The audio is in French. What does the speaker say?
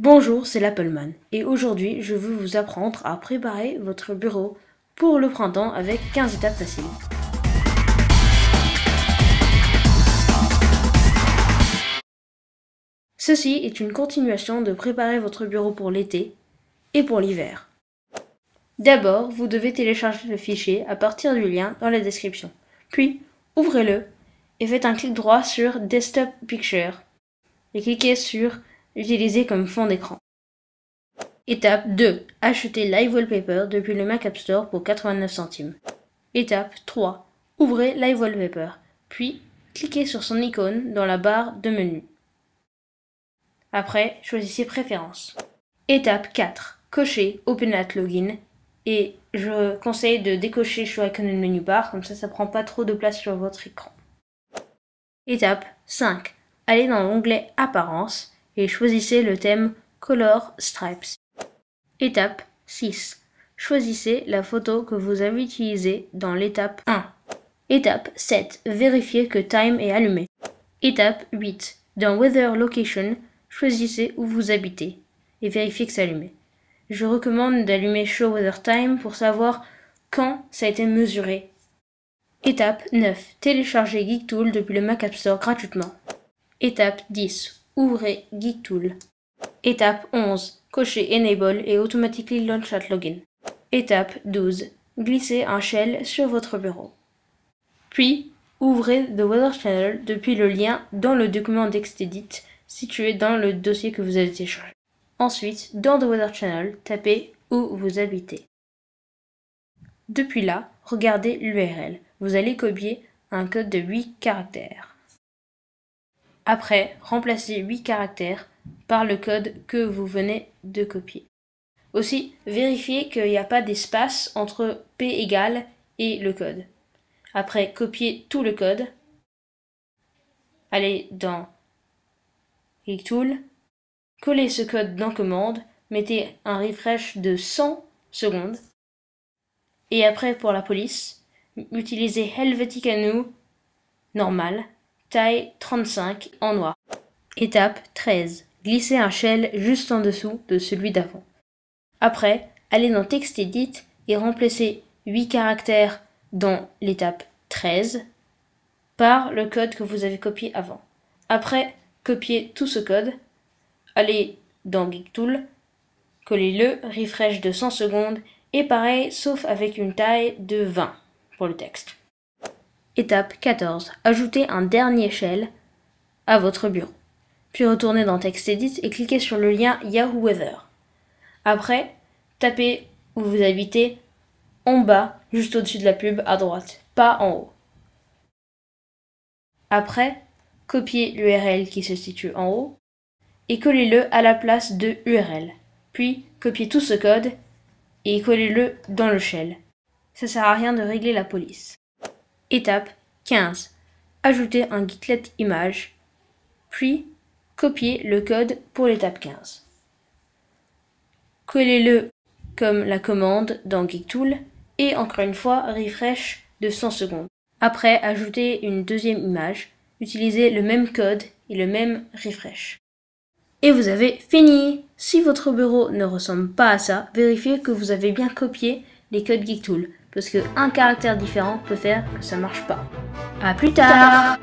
Bonjour, c'est l'Appleman et aujourd'hui je veux vous apprendre à préparer votre bureau pour le printemps avec 15 étapes faciles. Ceci est une continuation de préparer votre bureau pour l'été et pour l'hiver. D'abord, vous devez télécharger le fichier à partir du lien dans la description. Puis, ouvrez-le et faites un clic droit sur Desktop Picture et cliquez sur Utiliser comme fond d'écran. Étape 2. Achetez Live Wallpaper depuis le Mac App Store pour 89 centimes. Étape 3. Ouvrez Live Wallpaper, puis cliquez sur son icône dans la barre de menu. Après, choisissez Préférences. Étape 4. Cochez Open at Login et je conseille de décocher Show Icon in Menu Bar, comme ça prend pas trop de place sur votre écran. Étape 5. Allez dans l'onglet Apparence et choisissez le thème Color Stripes. Étape 6. Choisissez la photo que vous avez utilisée dans l'étape 1. Étape 7. Vérifiez que Time est allumé. Étape 8. Dans Weather Location, choisissez où vous habitez et vérifiez que c'est allumé. Je recommande d'allumer Show Weather Time pour savoir quand ça a été mesuré. Étape 9. Téléchargez GeekTool depuis le Mac App Store gratuitement. Étape 10. Ouvrez GeekTool. Étape 11. Cochez Enable et Automatically Launch at Login. Étape 12. Glissez un shell sur votre bureau. Puis, ouvrez The Weather Channel depuis le lien dans le document TextEdit situé dans le dossier que vous avez téléchargé. Ensuite, dans The Weather Channel, tapez où vous habitez. Depuis là, regardez l'URL. Vous allez copier un code de 8 caractères. Après, remplacez 8 caractères par le code que vous venez de copier. Aussi, vérifiez qu'il n'y a pas d'espace entre P égale et le code. Après, copiez tout le code. Allez dans GeekTool. Collez ce code dans Commande. Mettez un refresh de 100 secondes. Et après, pour la police, utilisez Helvetica Neue normal, taille 35 en noir. Étape 13. Glissez un shell juste en dessous de celui d'avant. Après, allez dans TextEdit et remplacez 8 caractères dans l'étape 13 par le code que vous avez copié avant. Après, copiez tout ce code, allez dans GeekTool, collez-le, refresh de 100 secondes et pareil sauf avec une taille de 20 pour le texte. Étape 14. Ajoutez un dernier shell à votre bureau. Puis retournez dans TextEdit et cliquez sur le lien Yahoo Weather. Après, tapez où vous habitez en bas, juste au-dessus de la pub à droite, pas en haut. Après, copiez l'URL qui se situe en haut et collez-le à la place de URL. Puis, copiez tout ce code et collez-le dans le shell. Ça sert à rien de régler la police. Étape 15. Ajoutez un Geeklet image, puis copiez le code pour l'étape 15. Collez-le comme la commande dans GeekTool et encore une fois, refresh de 100 secondes. Après, ajoutez une deuxième image, utilisez le même code et le même refresh. Et vous avez fini! Si votre bureau ne ressemble pas à ça, vérifiez que vous avez bien copié les codes GeekTool, parce qu'un caractère différent peut faire que ça marche pas. À plus tard!